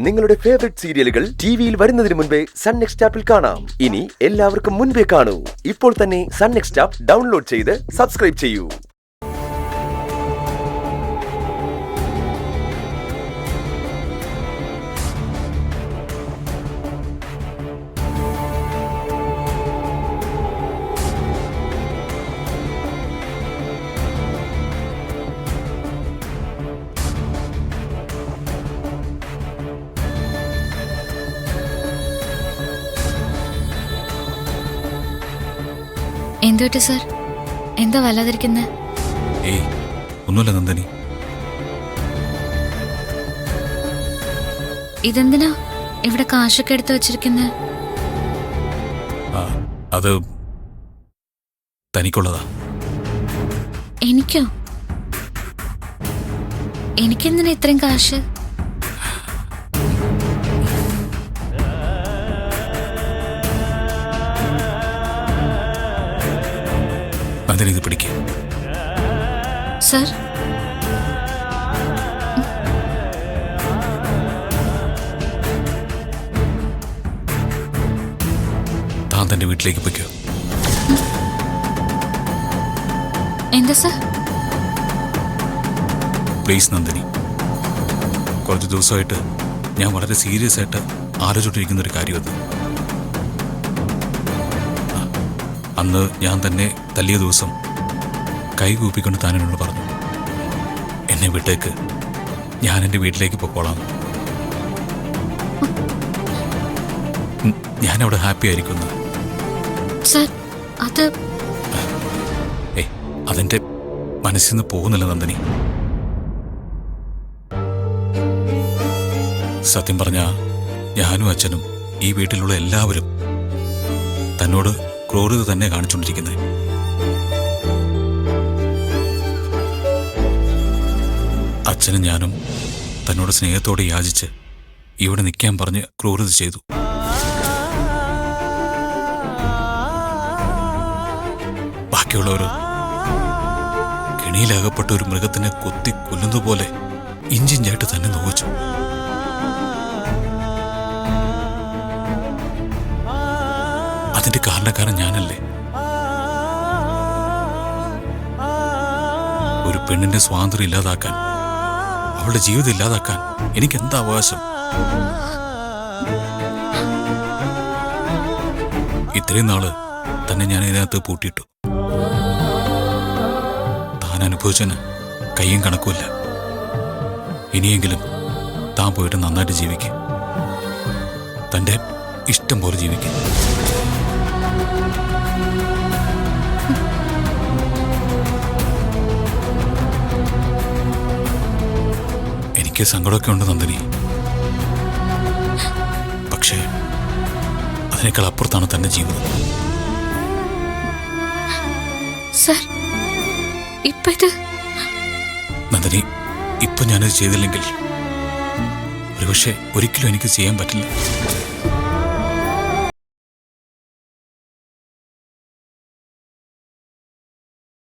നിങ്ങളുടെ ഫേവറേറ്റ് സീരിയലുകൾ ടിവിയിൽ വരുന്നതിന് മുൻപേ സൺ നെക്സ്റ്റ് ആപ്പിൽ കാണാം. ഇനി എല്ലാവർക്കും മുൻപേ കാണൂ. ഇപ്പോൾ തന്നെ സൺ നെക്സ്റ്റ് ആപ്പ് ഡൗൺലോഡ് ചെയ്ത് സബ്സ്ക്രൈബ് ചെയ്യൂ. എന്തുപറ്റി സർ? എന്താ വല്ലാതിരിക്കുന്നത്? ഏയ് ഒന്നുമില്ല നന്ദിനി. ഇതെന്തിനാ ഇവിടെ കാശൊക്കെ എടുത്തു വെച്ചിരിക്കുന്നത്? അത് തനിക്കുള്ളതാ. എനിക്കോ? എനിക്കെന്തിനാ ഇത്രയും കാശ്? ഇത് പിടിക്കുക സർ. താൻ തന്റെ വീട്ടിലേക്ക് പൊയ്ക്കോ. എന്താ സർ? പ്ലീസ് നന്ദിനി, കുറച്ച് ദിവസമായിട്ട് ഞാൻ വളരെ സീരിയസ് ആയിട്ട് ആലോചിച്ചിരിക്കുന്ന ഒരു കാര്യം അത്. അന്ന് ഞാൻ തന്നെ തല്ലിയ ദിവസം കൈകൂപ്പിക്കൊണ്ട് താൻ എന്നോട് പറഞ്ഞു, എന്നെ വിട്ടേക്ക്, ഞാൻ എൻ്റെ വീട്ടിലേക്ക് പൊക്കോളാം. ഞാനവിടെ ഹാപ്പി ആയിരിക്കുന്നു. അതെന്റെ മനസ്സിൽ നിന്ന് പോകുന്നില്ല നന്ദിനി. സത്യം പറഞ്ഞ ഞാനും അച്ഛനും ഈ വീട്ടിലുള്ള എല്ലാവരും തന്നോട് ക്രൂരത തന്നെ കാണിച്ചുകൊണ്ടിരിക്കുന്നത്. അച്ഛനും ഞാനും തന്നോട് സ്നേഹത്തോടെ യാചിച്ച് ഇവിടെ നിൽക്കാൻ പറഞ്ഞ് ക്രൂരത ചെയ്തു. ബാക്കിയുള്ളവർ കെണിയിലകപ്പെട്ട ഒരു മൃഗത്തിനെ കൊത്തി കൊല്ലുന്നതുപോലെ ഇഞ്ചിഞ്ചായിട്ട് തന്നെ നോവിച്ചു. അതിന്റെ കാരണക്കാരൻ ഞാനല്ലേ? ഒരു പെണ്ണിന്റെ സ്വാതന്ത്ര്യം ഇല്ലാതാക്കാൻ, അവളുടെ ജീവിതം ഇല്ലാതാക്കാൻ എനിക്ക് എന്താ അവകാശം? ഇത്രയും നാള് തന്നെ ഞാൻ ഇതിനകത്ത് പൂട്ടിയിട്ടു. താൻ അനുഭവിച്ചന് കയ്യും കണക്കുമില്ല. ഇനിയെങ്കിലും താൻ പോയിട്ട് നന്നായിട്ട് ജീവിക്കും. തന്റെ ഇഷ്ടം പോലെ ജീവിക്കും. എനിക്ക് സങ്കടമൊക്കെ ഉണ്ട് നന്ദിനി. പക്ഷേ അതിനേക്കാൾ അപ്പുറത്താണ് തന്റെ ജീവിതം. നന്ദിനി, ഇപ്പൊ ഞാനത് ചെയ്തില്ലെങ്കിൽ ഒരുപക്ഷെ ഒരിക്കലും എനിക്ക് ചെയ്യാൻ പറ്റില്ല.